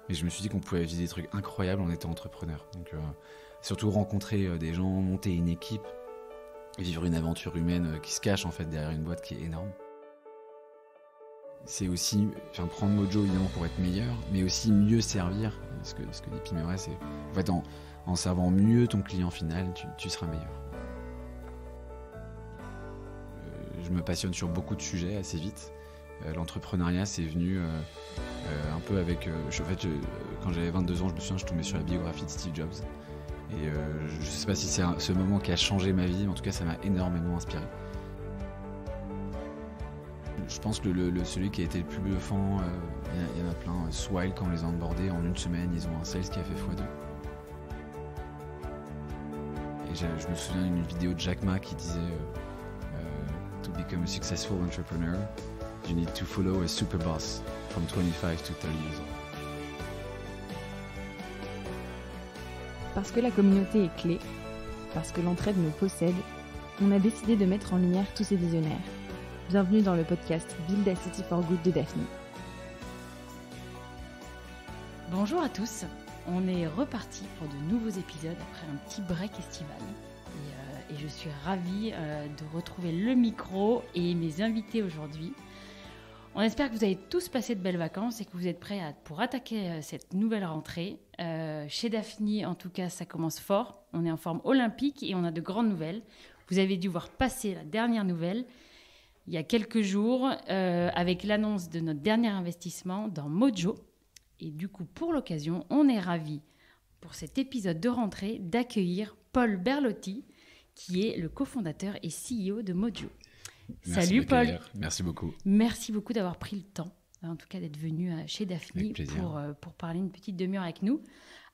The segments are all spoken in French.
Mais je me suis dit qu'on pouvait vivre des trucs incroyables en étant entrepreneur. Donc, surtout rencontrer des gens, monter une équipe, vivre une aventure humaine qui se cache en fait derrière une boîte qui est énorme. C'est aussi prendre Mojo évidemment pour être meilleur, mais aussi mieux servir. Ce que dit Pim, c'est en fait en servant mieux ton client final, tu seras meilleur. Je me passionne sur beaucoup de sujets assez vite. L'entrepreneuriat, c'est venu un peu avec... quand j'avais 22 ans, je me souviens, je tombais sur la biographie de Steve Jobs. Et je ne sais pas si c'est ce moment qui a changé ma vie, mais en tout cas, ça m'a énormément inspiré. Je pense que celui qui a été le plus bluffant, il y en a plein. Swile, quand on les a onboardés, en une semaine, ils ont un sales qui a fait x2. Et je me souviens d'une vidéo de Jack Ma qui disait To become a successful entrepreneur, you need to follow a super boss from 25 to 30 years old. Parce que la communauté est clé, parce que l'entraide nous possède, on a décidé de mettre en lumière tous ces visionnaires. Bienvenue dans le podcast Build a City for Good de Daphne. Bonjour à tous, on est reparti pour de nouveaux épisodes après un petit break estival. Et je suis ravie de retrouver le micro et mes invités aujourd'hui. On espère que vous avez tous passé de belles vacances et que vous êtes prêts pour attaquer cette nouvelle rentrée. Chez Daphne, en tout cas, ça commence fort. On est en forme olympique et on a de grandes nouvelles. Vous avez dû voir passer la dernière nouvelle il y a quelques jours avec l'annonce de notre dernier investissement dans Mojo. Et du coup, pour l'occasion, on est ravis pour cet épisode de rentrée d'accueillir Paul Berlotti, qui est le cofondateur et CEO de Mojo. Salut Paul. Merci beaucoup. Merci beaucoup d'avoir pris le temps, en tout cas d'être venu chez Daphne pour parler une petite demi-heure avec nous.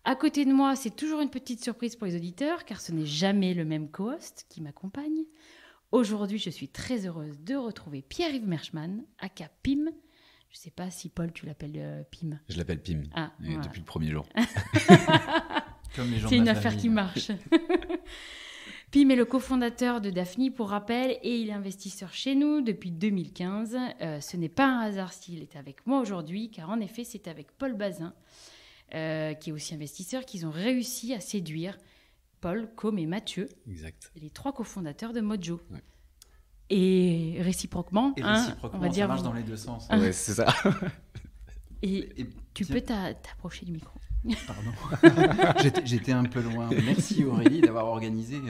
À côté de moi, c'est toujours une petite surprise pour les auditeurs, car ce n'est jamais le même co-host qui m'accompagne. Aujourd'hui, je suis très heureuse de retrouver Pierre-Yves Merschmann, aka Pim. Je ne sais pas si Paul, tu l'appelles Pim. Je l'appelle Pim, voilà. Depuis le premier jour. Comme les gens c'est de une ma affaire famille. qui marche. Pim est le cofondateur de Daphne, pour rappel, et il est investisseur chez nous depuis 2015. Ce n'est pas un hasard s'il est avec moi aujourd'hui, car en effet, c'est avec Paul Bazin, qui est aussi investisseur, qu'ils ont réussi à séduire Paul, Com et Mathieu, Exact. les trois cofondateurs de Mojo. Ouais. Et réciproquement, Et hein, réciproquement, on va dire, ça marche dans les deux sens. Ouais, c'est ça. Et tu tiens, peux t'approcher du micro. Pardon. J'étais un peu loin. Merci Aurélie d'avoir organisé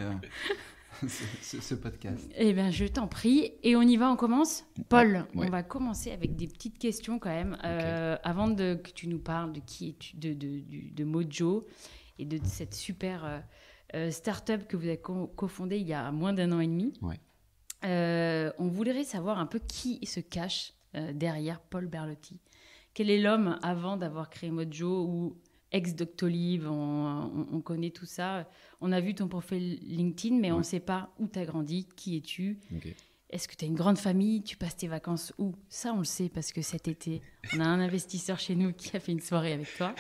ce podcast. Eh bien, je t'en prie. Et on y va, on commence. Paul, Ouais. on va commencer avec des petites questions quand même. Avant que tu nous parles de qui es-tu, de Mojo et de cette super start-up que vous avez cofondée il y a moins d'1 an et demi. Ouais. On voudrait savoir un peu qui se cache derrière Paul Berlotti. Quel est l'homme avant d'avoir créé Mojo ou ex-Doctolib, on connaît tout ça. On a vu ton profil LinkedIn, mais on ne sait pas où tu as grandi, qui es-tu. Okay. Est-ce que tu as une grande famille? Tu passes tes vacances où? Ça, on le sait parce que cet été, on a un investisseur chez nous qui a fait une soirée avec toi.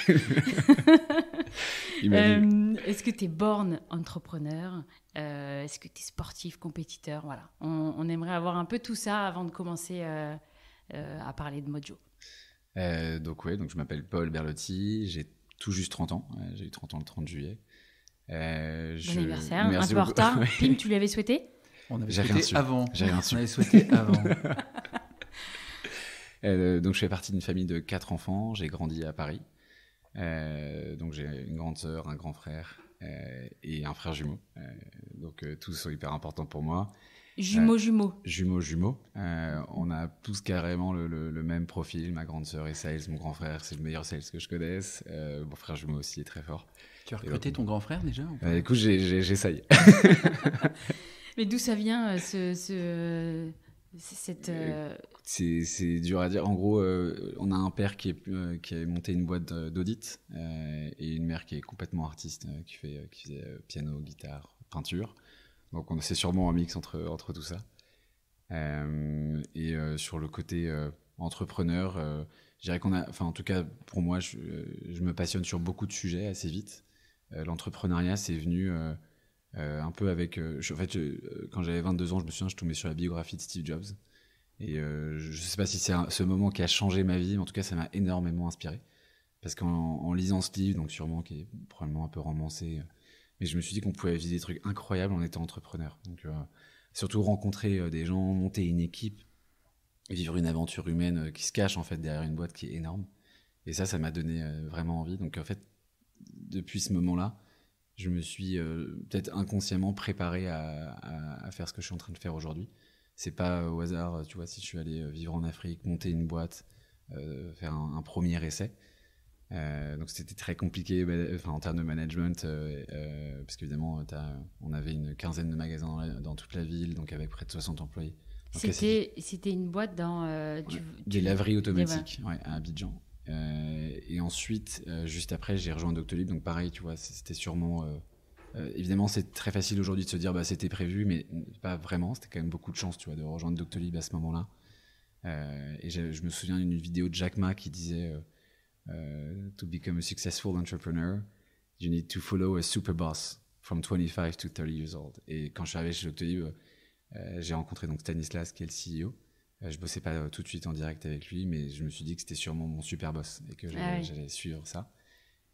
Est-ce que tu es born entrepreneur? Est-ce que tu es sportif, compétiteur? Voilà. On aimerait avoir un peu tout ça avant de commencer à parler de Mojo. Donc je m'appelle Paul Berlotti, j'ai tout juste 30 ans. J'ai eu 30 ans le 30 juillet. Bon anniversaire, Merci un peu en beaucoup. retard. Ouais. Pim, tu lui avais souhaité? On avait J'ai rien souhaité su. avant. J'ai rien su. On avait souhaité avant. Donc je fais partie d'une famille de 4 enfants. J'ai grandi à Paris. Donc j'ai une grande sœur, un grand frère et un frère jumeau. Donc tous sont hyper importants pour moi. Jumeaux. Jumeaux. On a tous carrément le même profil. Ma grande sœur est sales, mon grand frère c'est le meilleur sales que je connaisse. Mon frère jumeau aussi est très fort. Tu as recruté ton grand frère déjà ou pas? Écoute, j'essaye. Mais d'où ça vient cette... C'est dur à dire. En gros, on a un père qui a monté une boîte d'audit et une mère qui est complètement artiste, qui faisait piano, guitare, peinture. Donc c'est sûrement un mix entre tout ça. Sur le côté entrepreneur, je dirais en tout cas pour moi, je me passionne sur beaucoup de sujets assez vite. L'entrepreneuriat, c'est venu un peu avec... quand j'avais 22 ans, je me souviens, je tombais sur la biographie de Steve Jobs. Et je ne sais pas si c'est ce moment qui a changé ma vie, mais en tout cas, ça m'a énormément inspiré. parce qu'en lisant ce livre, donc sûrement qui est probablement un peu romancé, mais je me suis dit qu'on pouvait vivre des trucs incroyables en étant entrepreneur. Donc surtout rencontrer des gens, monter une équipe, vivre une aventure humaine qui se cache en fait derrière une boîte qui est énorme. Et ça m'a donné vraiment envie. Donc en fait, depuis ce moment-là, je me suis peut-être inconsciemment préparé à faire ce que je suis en train de faire aujourd'hui. C'est pas au hasard, tu vois, si je suis allé vivre en Afrique, monter une boîte, faire un premier essai. Donc c'était très compliqué en termes de management, parce qu'évidemment, on avait une quinzaine de magasins dans toute la ville, donc avec près de 60 employés. Donc c'était une boîte dans... des laveries automatiques à Abidjan. Et ensuite, juste après, j'ai rejoint Doctolib. Donc pareil, tu vois, c'était sûrement... évidemment, c'est très facile aujourd'hui de se dire c'était prévu, mais pas vraiment. C'était quand même beaucoup de chance, tu vois, de rejoindre Doctolib à ce moment-là. Et je me souviens d'une vidéo de Jack Ma qui disait to become a successful entrepreneur, you need to follow a super boss from 25 to 30 years old. Et quand je suis arrivé chez Doctolib, j'ai rencontré donc Stanislas, qui est le CEO. Je bossais pas tout de suite en direct avec lui, mais je me suis dit que c'était sûrement mon super boss et que j'allais suivre ça.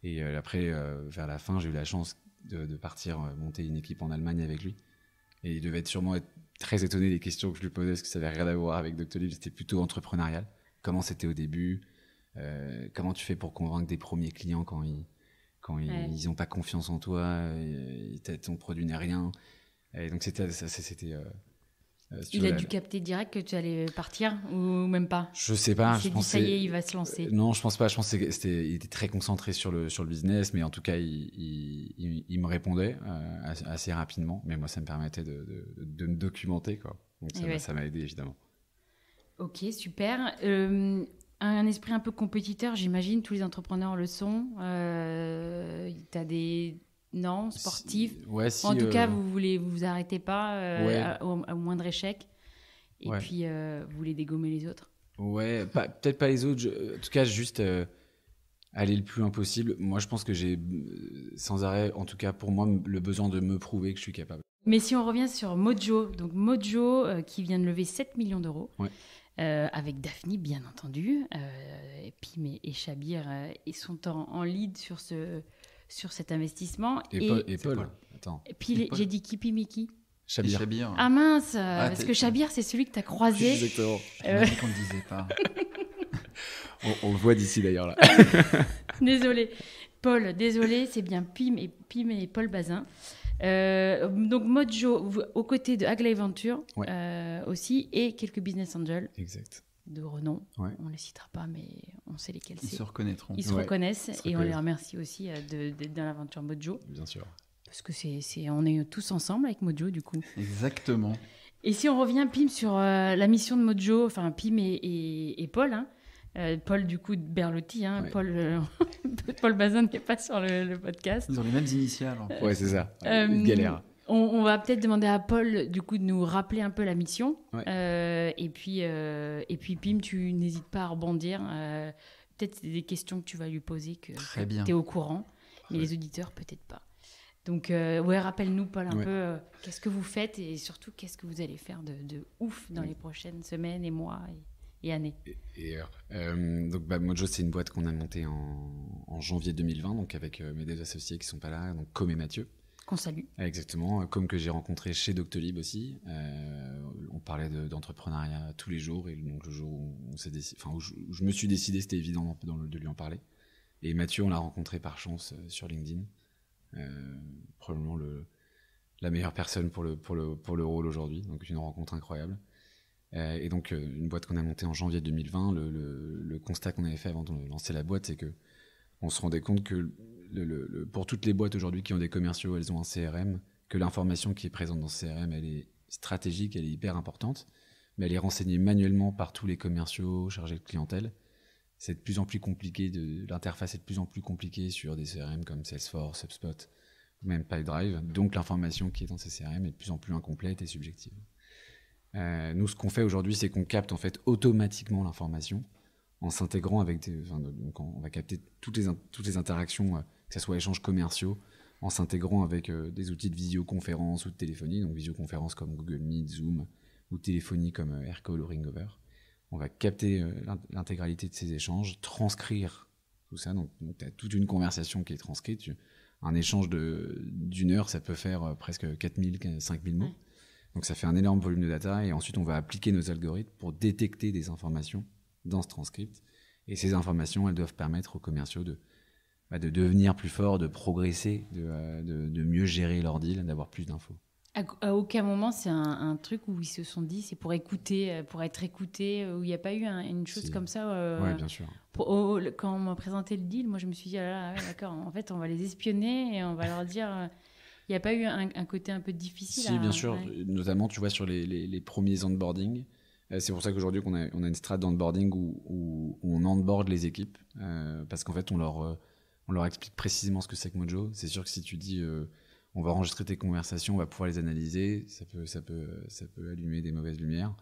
Et après, vers la fin, j'ai eu la chance de partir monter une équipe en Allemagne avec lui. Et il devait sûrement être très étonné des questions que je lui posais, parce que ça n'avait rien à voir avec Doctolib, c'était plutôt entrepreneurial. Comment c'était au début, comment tu fais pour convaincre des premiers clients quand ils n'ont pas confiance en toi, ton produit n'est rien. Et donc c'était il a dû capter direct que tu allais partir, ou même pas? Je sais pas. Il s'est dit, ça y est, il va se lancer. Non, je pense pas. Je pense qu'il était très concentré sur le business, mais en tout cas, il me répondait assez rapidement. Mais moi, ça me permettait de me documenter, quoi. Donc ça m'a aidé, évidemment. Ok, super. Un esprit un peu compétiteur, j'imagine, tous les entrepreneurs le sont. Tu as des... Non, sportif. En tout cas, vous arrêtez pas au moindre échec. Et puis, vous voulez dégommer les autres. Ouais, peut-être pas les autres. En tout cas, juste aller le plus loin possible. Moi, je pense que j'ai sans arrêt, en tout cas pour moi, le besoin de me prouver que je suis capable. Mais si on revient sur Mojo, donc Mojo qui vient de lever 7 millions d'euros. Ouais. Avec Daphne, bien entendu. Pim et Chabir ils sont en lead sur cet investissement. Et Paul. Attends. Et puis j'ai dit Kipi Miki. Chabir. Ah mince, parce que Chabir, c'est celui que tu as croisé. Exactement. On m'a dit qu'on ne disait pas. on le voit d'ici d'ailleurs là. Désolé. Paul, désolé, c'est bien Pim et Paul Bazin. Donc Mojo, aux côtés de Aglaé Venture aussi, et quelques business angels. Exact. De renom. Ouais. On ne les citera pas, mais on sait lesquels c'est. Ils se reconnaîtront. Ils se reconnaissent et on les remercie aussi dans l'aventure Mojo. Bien sûr. Parce que on est tous ensemble avec Mojo, du coup. Exactement. Et si on revient, Pim, sur la mission de Mojo, enfin Pim et Paul, Paul, du coup, de Berlotti, Paul Bazin n'est pas sur le podcast. Ils ont les mêmes initiales. Ouais, c'est ça. Une galère. On va peut-être demander à Paul, du coup, de nous rappeler un peu la mission. Ouais. Et puis, Pim, tu n'hésites pas à rebondir. Peut-être c'est des questions que tu vas lui poser, que tu es au courant, mais les auditeurs, peut-être pas. Donc, rappelle-nous, Paul, un peu qu'est-ce que vous faites et surtout, qu'est-ce que vous allez faire de ouf dans les prochaines semaines et mois et années. Donc, Mojo, c'est une boîte qu'on a montée en janvier 2020, donc avec mes deux associés qui ne sont pas là, donc Com et Mathieu. Qu'on salue. Exactement, comme que j'ai rencontré chez Doctolib aussi. On parlait d'entrepreneuriat tous les jours, et donc le jour où où je me suis décidé, c'était évident de lui en parler. Et Mathieu, on l'a rencontré par chance sur LinkedIn. Probablement la meilleure personne pour le rôle aujourd'hui, donc une rencontre incroyable. Et donc une boîte qu'on a montée en janvier 2020, le constat qu'on avait fait avant de lancer la boîte, c'est que on se rendait compte que pour toutes les boîtes aujourd'hui qui ont des commerciaux, elles ont un CRM, que l'information qui est présente dans ce CRM, elle est stratégique, elle est hyper importante, mais elle est renseignée manuellement par tous les commerciaux chargés de clientèle. C'est de plus en plus compliqué, l'interface est de plus en plus compliquée sur des CRM comme Salesforce, HubSpot, ou même Pipedrive. Donc l'information qui est dans ces CRM est de plus en plus incomplète et subjective. Nous, ce qu'on fait aujourd'hui, c'est qu'on capte en fait automatiquement l'information en s'intégrant avec donc on va capter toutes les interactions, que ce soit échanges commerciaux, en s'intégrant avec des outils de visioconférence ou de téléphonie, donc visioconférence comme Google Meet, Zoom, ou téléphonie comme Aircall ou Ringover. On va capter l'intégralité de ces échanges, transcrire tout ça. Donc tu as toute une conversation qui est transcrite. Un échange d'une heure, ça peut faire presque 4000, 5000 mots. Donc ça fait un énorme volume de data et ensuite on va appliquer nos algorithmes pour détecter des informations dans ce transcript. Et ces informations, elles doivent permettre aux commerciaux de devenir plus forts, de progresser, de mieux gérer leur deal, d'avoir plus d'infos. À aucun moment, c'est un truc où ils se sont dit c'est pour écouter, pour être écouté, où il n'y a pas eu une chose comme ça. Oui, bien sûr. Quand on m'a présenté le deal, moi je me suis dit ah là, ouais, d'accord, en fait on va les espionner et on va leur dire. Il n'y a pas eu un côté un peu difficile? Si, bien sûr. Ouais. Notamment, tu vois, sur les premiers onboarding. C'est pour ça qu'aujourd'hui, on a une strat d'onboarding où on onboard les équipes. Parce qu'en fait, on leur explique précisément ce que c'est que Mojo. C'est sûr que si tu dis on va enregistrer tes conversations, on va pouvoir les analyser, ça peut allumer des mauvaises lumières.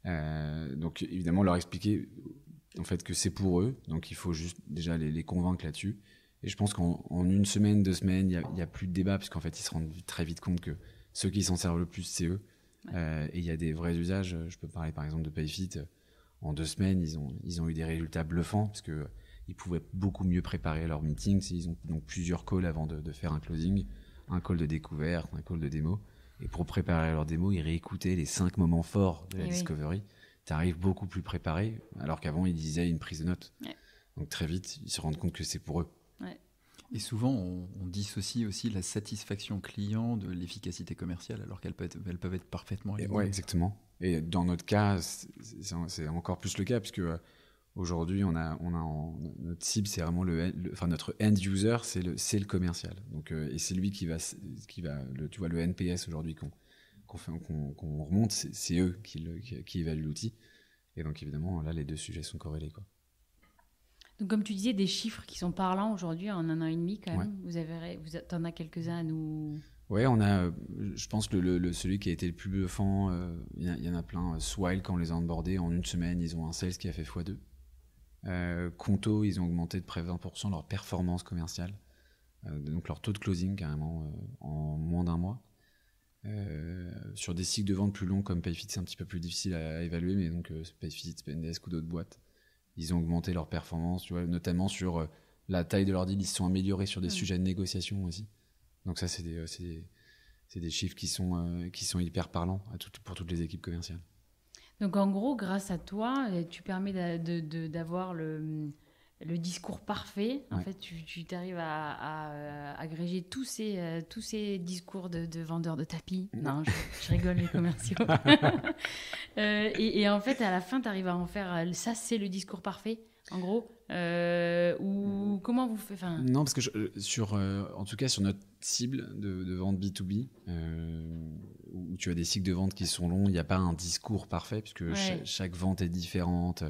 Ouais. Donc, évidemment, leur expliquer en fait, que c'est pour eux. Donc, il faut juste déjà les convaincre là-dessus. Et je pense qu'en 1 semaine, 2 semaines, il n'y a plus de débat, puisqu'en fait, ils se rendent très vite compte que ceux qui s'en servent le plus, c'est eux. Ouais. Et il y a des vrais usages. Je peux parler par exemple de Payfit. En 2 semaines, ils ont eu des résultats bluffants, parce qu'ils pouvaient beaucoup mieux préparer leurs meetings. Ils ont donc plusieurs calls avant de faire un closing, un call de découverte, un call de démo. Et pour préparer leur démo, ils réécoutaient les 5 moments forts de la discovery. Tu arrives beaucoup plus préparé, alors qu'avant, ils disaient une prise de notes. Ouais. Donc très vite, ils se rendent compte que c'est pour eux. Ouais. Et souvent, on dissocie aussi la satisfaction client de l'efficacité commerciale, alors qu'elles peuvent être parfaitement alignées. Oui, exactement. Et dans notre cas, c'est encore plus le cas, puisque aujourd'hui, notre cible, c'est vraiment notre end user, c'est le commercial. Donc, et c'est lui qui va tu vois, le NPS aujourd'hui qu'on remonte, c'est eux qui évaluent l'outil. Et donc, évidemment, là, les deux sujets sont corrélés, quoi. Donc, comme tu disais, des chiffres qui sont parlants aujourd'hui en 1 an et demi, quand même. Ouais. T'en as quelques-uns à nous... Oui, je pense que celui qui a été le plus bluffant, il y en a plein. Swile, quand on les a onboardés, en 1 semaine, ils ont un sales qui a fait x2. Conto, ils ont augmenté de près de 20% leur performance commerciale. Donc leur taux de closing, carrément, en moins d'1 mois. Sur des cycles de vente plus longs comme Payfit, c'est un petit peu plus difficile à évaluer, mais donc Payfit, Spendesk ou d'autres boîtes, ils ont augmenté leur performance, tu vois, notamment sur la taille de leur deal. Ils se sont améliorés sur des sujets de négociation aussi. Donc ça, c'est des chiffres qui sont hyper parlants pour toutes les équipes commerciales. Donc en gros, grâce à toi, tu permets d'avoir le discours parfait. En fait, tu t'arrives à agréger tous ces discours de vendeurs de tapis. Non, je rigole, les commerciaux. et en fait, à la fin, tu arrives à en faire... Ça, c'est le discours parfait, en gros. Ou comment vous faites... Non, parce que en tout cas, sur notre cible de vente B2B, où tu as des cycles de vente qui sont longs, il n'y a pas un discours parfait, puisque chaque vente est différente.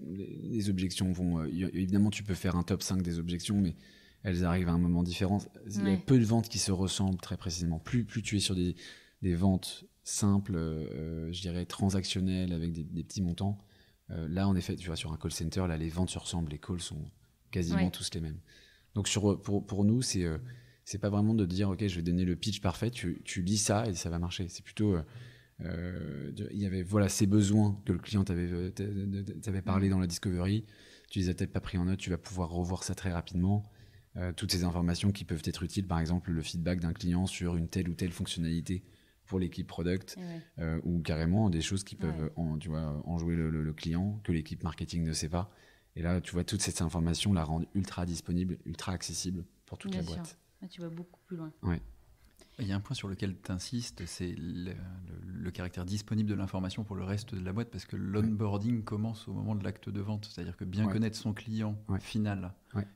Les objections vont... évidemment, tu peux faire un top 5 des objections, mais elles arrivent à un moment différent. Il y a peu de ventes qui se ressemblent très précisément. Plus tu es sur des ventes simples, je dirais transactionnelles, avec des petits montants, là, en effet, tu vois, sur un call center, là, les ventes se ressemblent, les calls sont quasiment tous les mêmes. Donc, pour nous, c'est pas vraiment de dire, OK, je vais donner le pitch parfait, tu lis ça et ça va marcher. C'est plutôt... il y avait ces besoins que le client t'avait parlé dans la discovery, tu les as peut-être pas pris en note, tu vas pouvoir revoir ça très rapidement, toutes ces informations qui peuvent être utiles, par exemple le feedback d'un client sur une telle ou telle fonctionnalité pour l'équipe product, ou carrément des choses qui peuvent enjouer le client que l'équipe marketing ne sait pas, et là tu vois, toutes ces informations la rendent ultra disponible, ultra accessible pour toute la boîte. Là, tu vas beaucoup plus loin. Il y a un point sur lequel tu insistes, c'est le caractère disponible de l'information pour le reste de la boîte, parce que l'onboarding commence au moment de l'acte de vente. C'est-à-dire que bien connaître son client final,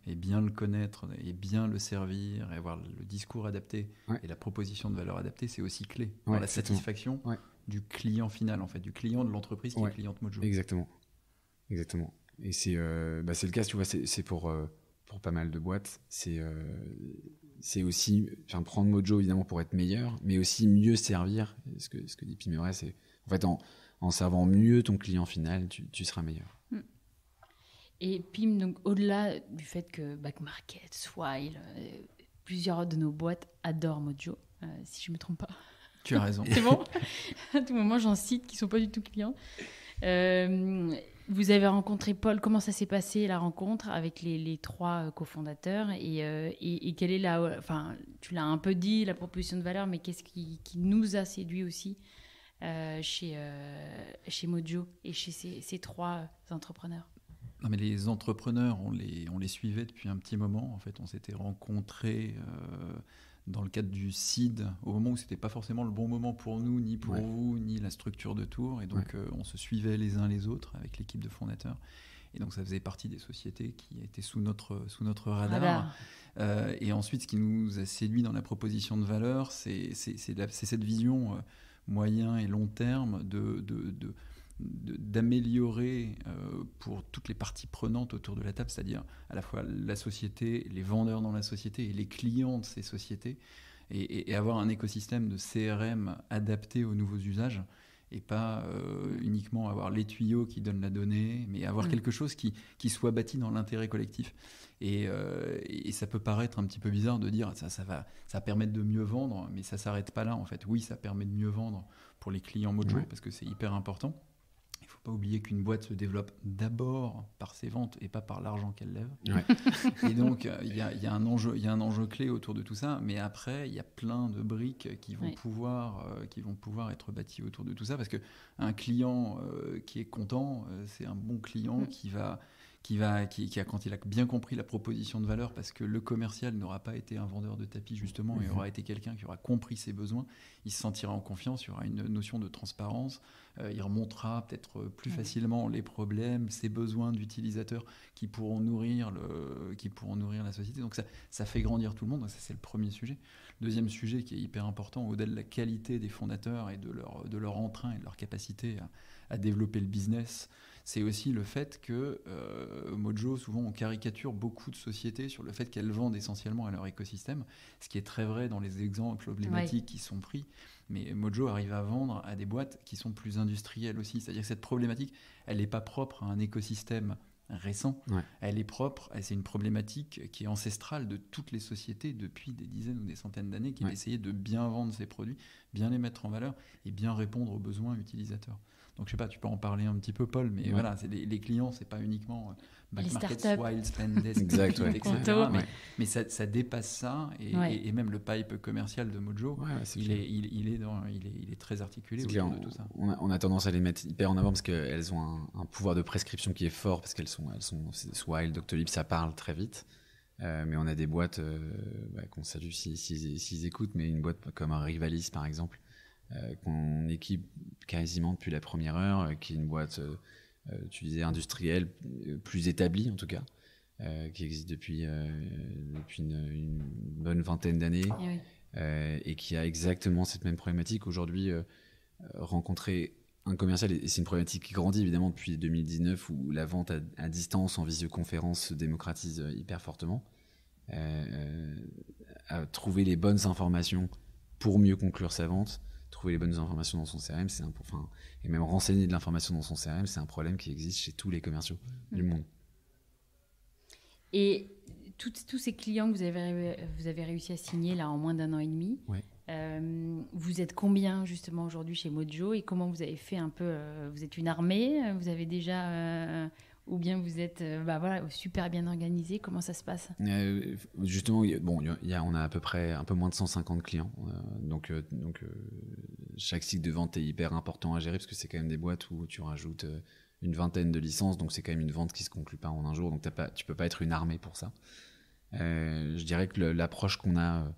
et bien le connaître, et bien le servir, et avoir le discours adapté, et la proposition de valeur adaptée, c'est aussi clé dans la satisfaction du client final, en fait, du client de l'entreprise qui est client de Mojo. Exactement. Et c'est le cas, tu vois, c'est pour pas mal de boîtes, c'est aussi prendre Mojo évidemment pour être meilleur, mais aussi mieux servir. Ce que dit Pimeray, c'est en fait en servant mieux ton client final, tu seras meilleur. Et Pim, donc au-delà du fait que Backmarket, Swile, plusieurs de nos boîtes adorent Mojo, si je me trompe pas. Tu as raison. C'est bon. À tout moment, j'en cite qui sont pas du tout clients. Vous avez rencontré Paul, comment ça s'est passé la rencontre avec les 3 cofondateurs et quelle est enfin, tu l'as un peu dit, la proposition de valeur, mais qu'est-ce qui nous a séduit aussi chez Mojo et chez ces 3 entrepreneurs? Non, mais les entrepreneurs, on les suivait depuis un petit moment. En fait, on s'était rencontrés dans le cadre du seed, au moment où c'était pas forcément le bon moment pour nous, ni pour vous, ni la structure de Tour. Et donc, on se suivait les uns les autres avec l'équipe de fondateurs. Et donc, ça faisait partie des sociétés qui étaient sous notre radar. Et ensuite, ce qui nous a séduit dans la proposition de valeur, c'est cette vision moyen et long terme d'améliorer pour toutes les parties prenantes autour de la table, c'est-à-dire à la fois la société, les vendeurs dans la société et les clients de ces sociétés, et avoir un écosystème de CRM adapté aux nouveaux usages, et pas uniquement avoir les tuyaux qui donnent la donnée, mais avoir quelque chose qui soit bâti dans l'intérêt collectif. Et ça peut paraître un petit peu bizarre de dire ça va permettre de mieux vendre, mais ça ne s'arrête pas là en fait. Oui, ça permet de mieux vendre pour les clients Mojo, parce que c'est hyper important. Il ne faut pas oublier qu'une boîte se développe d'abord par ses ventes et pas par l'argent qu'elle lève. Et donc, il y a un enjeu clé autour de tout ça. Mais après, il y a plein de briques qui vont pouvoir être bâties autour de tout ça. Parce qu'un client qui est content, c'est un bon client qui a, quand il a bien compris la proposition de valeur, parce que le commercial n'aura pas été un vendeur de tapis justement, il aura été quelqu'un qui aura compris ses besoins, il se sentira en confiance, il y aura une notion de transparence, il remontera peut-être plus facilement les problèmes, ses besoins d'utilisateurs qui pourront nourrir la société. Donc ça fait grandir tout le monde. Donc ça, c'est le premier sujet. Deuxième sujet qui est hyper important, au-delà de la qualité des fondateurs et de leur entrain et de leur capacité à développer le business, c'est aussi le fait que Mojo, souvent on caricature beaucoup de sociétés sur le fait qu'elles vendent essentiellement à leur écosystème, ce qui est très vrai dans les exemples emblématiques qui sont pris. Mais Mojo arrive à vendre à des boîtes qui sont plus industrielles aussi. C'est-à-dire que cette problématique, elle n'est pas propre à un écosystème récent. Elle est propre, c'est une problématique qui est ancestrale de toutes les sociétés depuis des dizaines ou des centaines d'années, qui est d'essayer de bien vendre ses produits, bien les mettre en valeur et bien répondre aux besoins utilisateurs. Donc je sais pas, tu peux en parler un petit peu, Paul, mais voilà, c'est les clients, c'est pas uniquement back market, wild spend, exact, etc. Mais ça dépasse ça, et même le pipe commercial de Mojo, il est très articulé autour de tout ça. On a tendance à les mettre hyper en avant parce qu'elles ont un pouvoir de prescription qui est fort, parce qu'elles sont Wild, Doctolib, ça parle très vite. Mais on a des boîtes qu'on salue s'ils écoutent, mais une boîte comme un Rivalis par exemple, qu'on équipe quasiment depuis la première heure, qui est une boîte, tu disais, industrielle, plus établie en tout cas, qui existe depuis une bonne vingtaine d'années, et qui a exactement cette même problématique. Aujourd'hui, rencontrer un commercial, et c'est une problématique qui grandit évidemment depuis 2019, où la vente à distance en visioconférence se démocratise hyper fortement, à trouver les bonnes informations pour mieux conclure sa vente, trouver les bonnes informations dans son CRM, et même renseigner de l'information dans son CRM, c'est un problème qui existe chez tous les commerciaux du monde. Et tous ces clients que vous avez réussi à signer là en moins d'1 an et demi, vous êtes combien justement aujourd'hui chez Mojo, et comment vous avez fait un peu vous êtes une armée, vous avez déjà ou bien vous êtes super bien organisé, comment ça se passe? Justement, on a à peu près un peu moins de 150 clients, donc chaque cycle de vente est hyper important à gérer, parce que c'est quand même des boîtes où tu rajoutes une vingtaine de licences, donc c'est quand même une vente qui se conclut pas en un jour, donc tu peux pas être une armée pour ça. Je dirais que l'approche qu'on a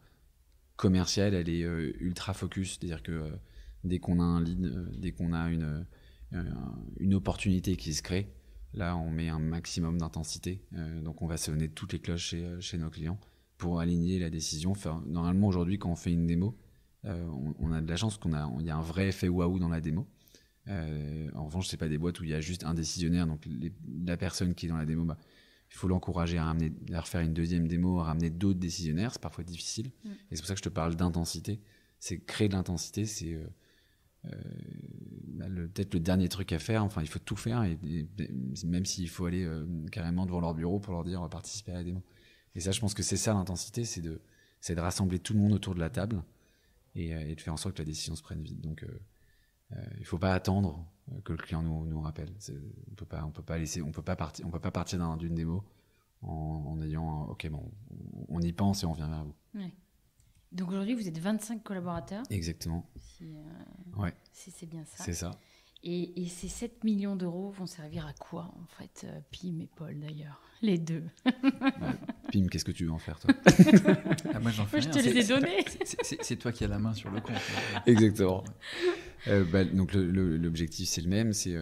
commerciale, elle est ultra focus, c'est-à-dire que dès qu'on a un lead, dès qu'on a une opportunité qui se crée, là on met un maximum d'intensité, donc on va sonner toutes les cloches chez nos clients pour aligner la décision. Normalement aujourd'hui, quand on fait une démo, on a de la chance il y a un vrai effet waouh dans la démo. En revanche, c'est pas des boîtes où il y a juste un décisionnaire, donc la personne qui est dans la démo, il faut l'encourager à refaire une deuxième démo, à ramener d'autres décisionnaires, c'est parfois difficile. Et c'est pour ça que je te parle d'intensité. C'est créer de l'intensité, c'est peut-être le dernier truc à faire. Enfin, il faut tout faire, et même s'il faut aller carrément devant leur bureau pour leur dire participer à la démo. Et ça, je pense que c'est ça l'intensité, c'est de rassembler tout le monde autour de la table et de faire en sorte que la décision se prenne vite. Donc il ne faut pas attendre que le client nous rappelle. On peut pas partir d'une démo en ayant ok, bon, on y pense et on vient vers vous. Ouais. Donc aujourd'hui, vous êtes 25 collaborateurs. Exactement. Ouais. C'est bien ça. C'est ça. Et ces 7 millions d'euros vont servir à quoi, en fait, Pim et Paul, d'ailleurs, les deux? Pim, qu'est-ce que tu veux en faire, toi? Moi, j'en fais rien. Je te les ai donnés. C'est toi qui as la main sur le compte. Exactement. Donc l'objectif, c'est le même. C'est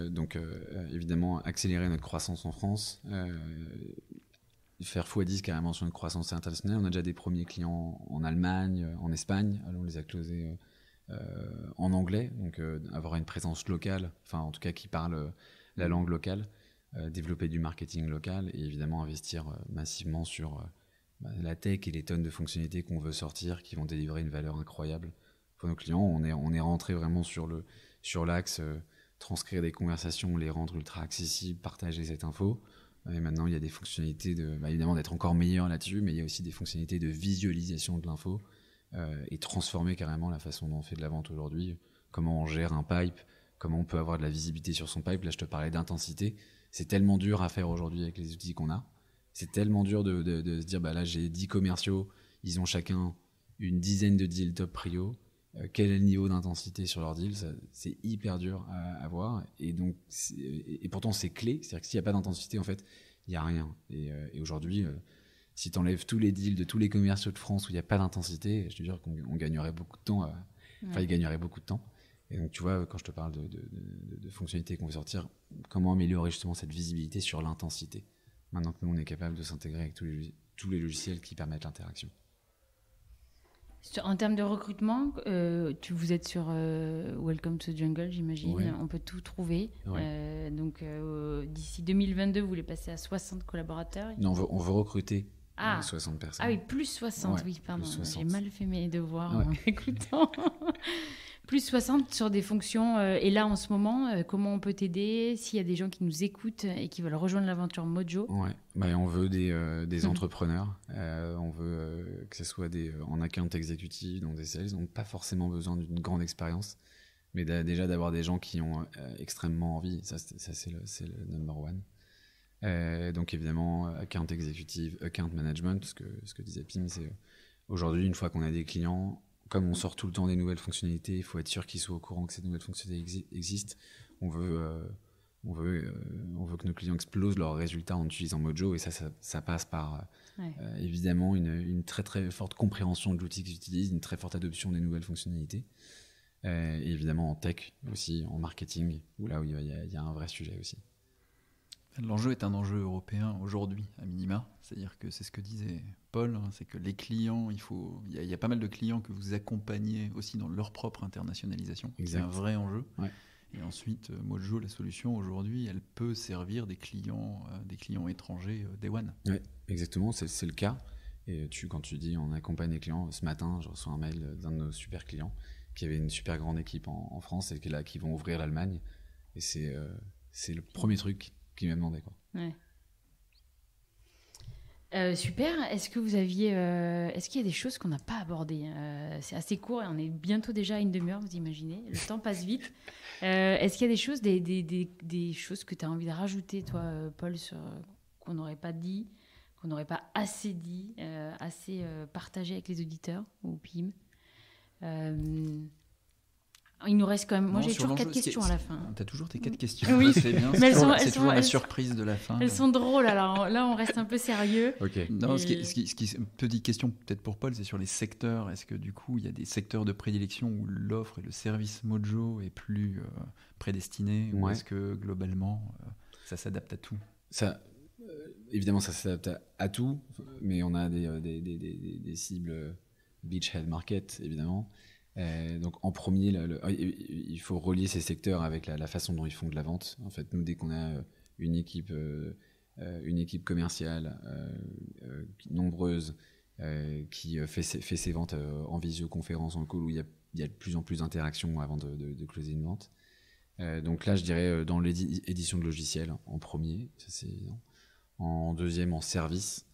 évidemment accélérer notre croissance en France, faire x10 carrément sur une croissance internationale. On a déjà des premiers clients en Allemagne, en Espagne. Alors, on les a closés en anglais, donc avoir une présence locale, enfin en tout cas qui parle la langue locale, développer du marketing local et évidemment investir massivement sur la tech et les tonnes de fonctionnalités qu'on veut sortir qui vont délivrer une valeur incroyable pour nos clients. On est rentré vraiment sur l'axe transcrire des conversations, les rendre ultra accessibles, partager cette info. Et maintenant, il y a des fonctionnalités évidemment d'être encore meilleur là-dessus, mais il y a aussi des fonctionnalités de visualisation de l'info et transformer carrément la façon dont on fait de la vente aujourd'hui. Comment on gère un pipe, comment on peut avoir de la visibilité sur son pipe. Là, je te parlais d'intensité. C'est tellement dur à faire aujourd'hui avec les outils qu'on a. C'est tellement dur de se dire, là, j'ai 10 commerciaux, ils ont chacun une dizaine de deals top prio. Quel est le niveau d'intensité sur leurs deals? C'est hyper dur à avoir. Et donc, et pourtant, c'est clé. C'est-à-dire que s'il n'y a pas d'intensité, en fait, il n'y a rien. Et aujourd'hui, si tu enlèves tous les deals de tous les commerciaux de France où il n'y a pas d'intensité, je te jure qu'on gagnerait beaucoup de temps. Ils gagneraient beaucoup de temps. Et donc, tu vois, quand je te parle de fonctionnalités qu'on veut sortir, comment améliorer justement cette visibilité sur l'intensité, maintenant que nous, on est capable de s'intégrer avec tous les logiciels qui permettent l'interaction. En termes de recrutement, vous êtes sur Welcome to Jungle, j'imagine. Ouais. On peut tout trouver. Ouais. Donc, d'ici 2022, vous voulez passer à 60 collaborateurs? Non, on veut recruter 60 personnes. Ah oui, plus 60, ouais, oui, pardon. 60. J'ai mal fait mes devoirs en écoutant. Plus 60 sur des fonctions. Et là, en ce moment, comment on peut t'aider s'il y a des gens qui nous écoutent et qui veulent rejoindre l'aventure Mojo? Ouais. On veut des entrepreneurs. On veut que ce soit en account exécutif, dans des sales. Ils n'ont pas forcément besoin d'une grande expérience. Mais déjà d'avoir des gens qui ont extrêmement envie. Ça c'est le number one. Donc évidemment, account exécutif, account management. Ce que disait Pim, c'est aujourd'hui, une fois qu'on a des clients... Comme on sort tout le temps des nouvelles fonctionnalités, il faut être sûr qu'ils soient au courant que ces nouvelles fonctionnalités existent. On veut que nos clients explosent leurs résultats en utilisant Mojo, et ça passe par évidemment une très très forte compréhension de l'outil qu'ils utilisent, une très forte adoption des nouvelles fonctionnalités, et évidemment en tech aussi, en marketing, où il y a un vrai sujet aussi. L'enjeu est un enjeu européen aujourd'hui, à minima. C'est-à-dire que c'est ce que disait Paul, c'est que les clients, il y a pas mal de clients que vous accompagnez aussi dans leur propre internationalisation. Exact. C'est un vrai enjeu. Ouais. Et ensuite, Mojo, la solution aujourd'hui, elle peut servir des clients étrangers Day One. Oui, exactement, c'est le cas. Et quand tu dis on accompagne les clients, ce matin, je reçois un mail d'un de nos super clients qui avait une super grande équipe en France et qui vont ouvrir l'Allemagne. Et c'est le premier truc qui m'a demandé, quoi. Ouais. Super. Est-ce qu'il y a des choses qu'on n'a pas abordées? C'est assez court et on est bientôt déjà à une demi-heure, vous imaginez. Le temps passe vite. Est-ce qu'il y a des choses, des choses que tu as envie de rajouter, toi, Paul, qu'on n'aurait pas dit, qu'on n'aurait pas assez dit, assez partagé avec les auditeurs ou Pim? Il nous reste quand même... Moi, j'ai toujours 4 questions à la fin. Tu as toujours tes 4 questions. Oui. C'est bien. C'est toujours la surprise de la fin. Elles sont drôles. Alors là, on reste un peu sérieux. Okay. Non, petite question peut-être pour Paul, c'est sur les secteurs. Est-ce que du coup, il y a des secteurs de prédilection où l'offre et le service Mojo est plus prédestiné, ou est-ce que globalement, ça s'adapte à tout? Évidemment, ça s'adapte à tout, mais on a des cibles beachhead market, évidemment. Donc en premier, il faut relier ces secteurs avec la façon dont ils font de la vente. En fait, nous, dès qu'on a une équipe commerciale nombreuse qui fait ses ventes en visioconférence, en call, où il y a de plus en plus d'interactions avant de closer une vente. Donc là, je dirais dans l'édition de logiciels en premier, ça c'est évident. En deuxième, en service.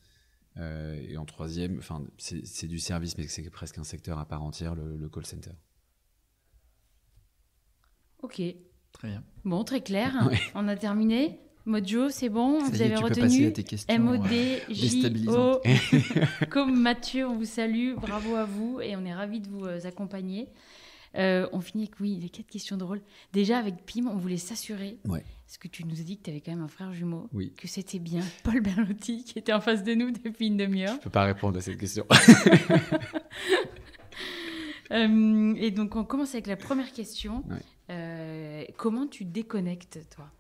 Et en troisième, c'est du service, mais c'est presque un secteur à part entière, le call center. Ok, Très bien. Bon, très clair. Ouais. On a terminé. Mojo, c'est bon. Ça vous y est, avez tu retenu. peux passer à tes questions MODJO. Comme Mathieu, on vous salue. Bravo à vous et on est ravis de vous accompagner. On finit avec les 4 questions drôles. Déjà, avec Pim, on voulait s'assurer, parce que tu nous as dit que tu avais quand même un frère jumeau, que c'était bien Paul Berlotti qui était en face de nous depuis une demi-heure. Je ne peux pas répondre à cette question. Et donc, on commence avec la première question. Comment tu déconnectes, toi?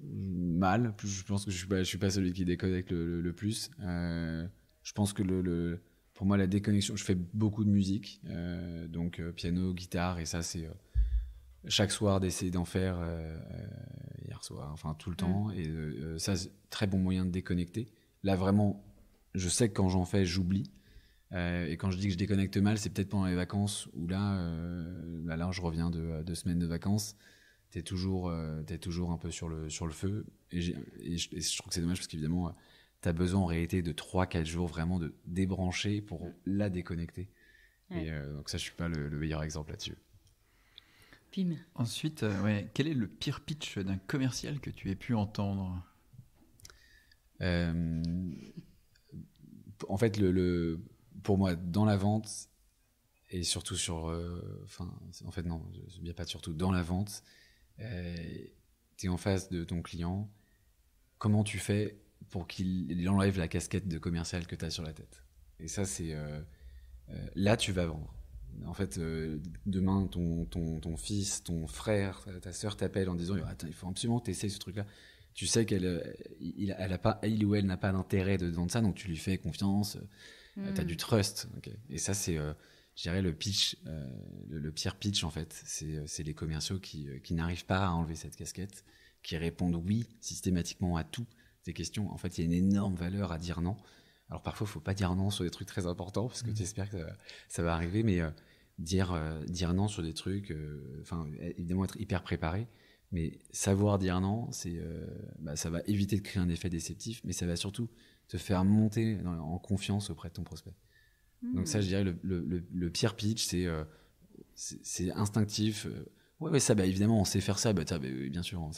Mal. Je pense que je suis pas celui qui déconnecte le plus. Je pense que pour moi, la déconnexion, je fais beaucoup de musique, donc piano, guitare, et ça, c'est chaque soir d'essayer d'en faire hier soir, enfin tout le temps, et ça, c'est très bon moyen de déconnecter. Là, vraiment, je sais que quand j'en fais, j'oublie, et quand je dis que je déconnecte mal, c'est peut-être pendant les vacances, où là, je reviens de 2 semaines de vacances, t'es toujours un peu sur le feu, et je trouve que c'est dommage parce qu'évidemment, t'as besoin en réalité de 3-4 jours vraiment de débrancher pour la déconnecter. Et donc ça, je suis pas le meilleur exemple là-dessus. Pim. Ensuite, quel est le pire pitch d'un commercial que tu aies pu entendre? En fait, pour moi, dans la vente, et surtout en fait non, il n'y a pas de surtout, dans la vente, tu es en face de ton client, comment tu fais pour qu'il enlève la casquette de commercial que tu as sur la tête. Et ça, c'est... là, tu vas vendre. En fait, demain, ton fils, ton frère, ta sœur t'appelle en disant « Attends, il faut absolument que tu essayes ce truc-là. » Tu sais il ou elle n'a pas d'intérêt de vendre ça, donc tu lui fais confiance. Tu as du trust. Okay. Et ça, c'est, je dirais, le pitch, le pire pitch, en fait. C'est les commerciaux qui n'arrivent pas à enlever cette casquette, qui répondent oui systématiquement à tout. Tes questions, en fait, il y a une énorme valeur à dire non. Alors parfois, il ne faut pas dire non sur des trucs très importants parce que tu espères que ça va arriver, mais dire non sur des trucs, évidemment être hyper préparé, mais savoir dire non, ça va éviter de créer un effet déceptif, mais ça va surtout te faire monter en confiance auprès de ton prospect. Donc ça, je dirais, le pire pitch, c'est instinctif. Ça, évidemment, on sait faire ça, bien sûr,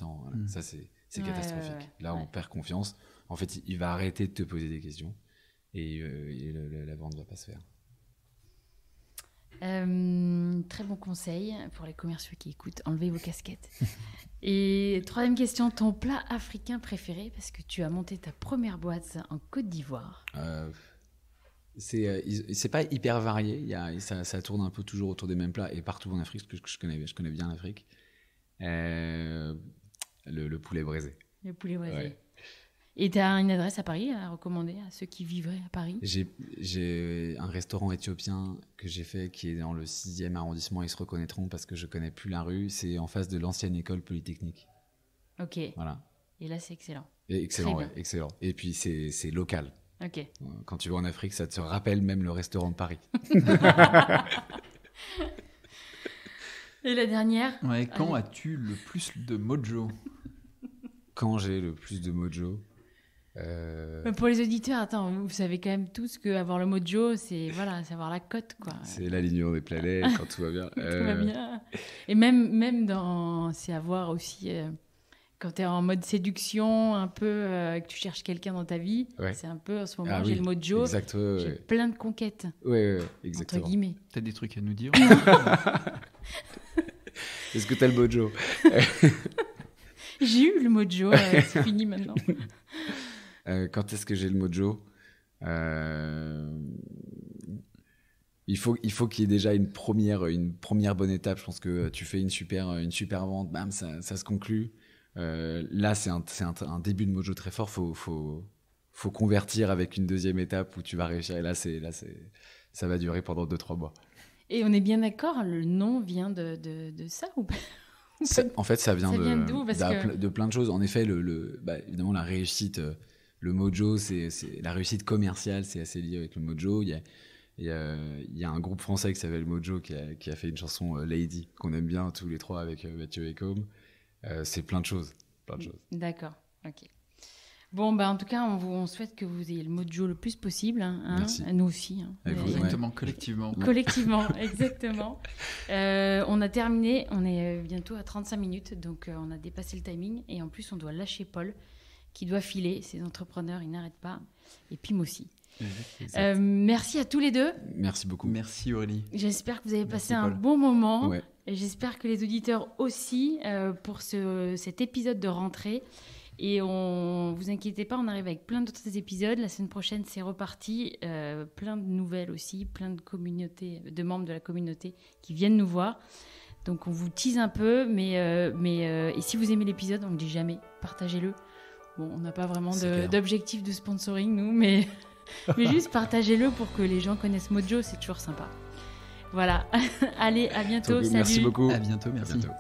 ça c'est catastrophique. Là, on perd confiance. En fait, il va arrêter de te poser des questions et la vente ne va pas se faire. Très bon conseil pour les commerciaux qui écoutent. Enlevez vos casquettes. Et 3e question, ton plat africain préféré, parce que tu as monté ta première boîte en Côte d'Ivoire. C'est pas hyper varié. Ça tourne un peu toujours autour des mêmes plats et partout en Afrique, parce que je connais bien l'Afrique. Le poulet braisé. Le poulet braisé. Ouais. Et tu as une adresse à Paris à recommander à ceux qui vivraient à Paris? J'ai un restaurant éthiopien que j'ai fait qui est dans le 6e arrondissement. Ils se reconnaîtront parce que je connais plus la rue. C'est en face de l'ancienne école polytechnique. Ok. Voilà. Et là, c'est excellent. Excellent. Et puis, c'est local. Ok. Quand tu vas en Afrique, ça te rappelle même le restaurant de Paris. Et la dernière? Quand as-tu le plus de mojo? Quand j'ai le plus de mojo? Pour les auditeurs, attends, vous savez quand même tous qu'avoir le mojo, c'est avoir la cote, quoi. C'est l'alignement des planètes quand tout va bien. Tout va bien. Et même c'est avoir aussi, quand tu es en mode séduction, un peu, que tu cherches quelqu'un dans ta vie, c'est un peu en ce moment, j'ai le mojo, j'ai plein de conquêtes. Oui, exactement. Entre guillemets. T'as des trucs à nous dire? Est-ce que t'as le mojo? J'ai eu le mojo, c'est fini maintenant. Quand est-ce que j'ai le mojo? Il faut qu'il y ait déjà une première bonne étape. Je pense que tu fais une super vente, bam, ça se conclut. Là, c'est un début de mojo très fort. Faut convertir avec une 2e étape où tu vas réussir. Et là, ça va durer pendant 2-3 mois. Et on est bien d'accord, le nom vient de ça ou pas? En fait, ça vient de de plein de choses. En effet, évidemment, la réussite, le mojo, c'est la réussite commerciale, c'est assez lié avec le mojo. Il y a un groupe français qui s'appelle Mojo qui a fait une chanson Lady qu'on aime bien tous les trois avec Mathieu et Com. C'est plein de choses. D'accord, ok. Bon, en tout cas, on souhaite que vous ayez le mojo le plus possible. Merci. Nous aussi. Exactement, collectivement. Collectivement, exactement. On a terminé, on est bientôt à 35 minutes, donc on a dépassé le timing. Et en plus, on doit lâcher Paul, qui doit filer. Ces entrepreneurs, ils n'arrêtent pas. Et Pim aussi. Exact. Merci à tous les deux. Merci beaucoup. Merci Aurélie. J'espère que vous avez passé un Paul. bon moment. Ouais. Et j'espère que les auditeurs aussi, pour cet épisode de rentrée. Et vous inquiétez pas, on arrive avec plein d'autres épisodes. La semaine prochaine, c'est reparti. Plein de nouvelles aussi, plein de membres de la communauté qui viennent nous voir. Donc on vous tease un peu, et si vous aimez l'épisode, on ne le dit jamais, partagez-le. Bon, on n'a pas vraiment d'objectif de sponsoring, nous, mais juste partagez-le pour que les gens connaissent Mojo, c'est toujours sympa. Voilà, allez, à bientôt, salut. Merci beaucoup. À bientôt, merci. À bientôt.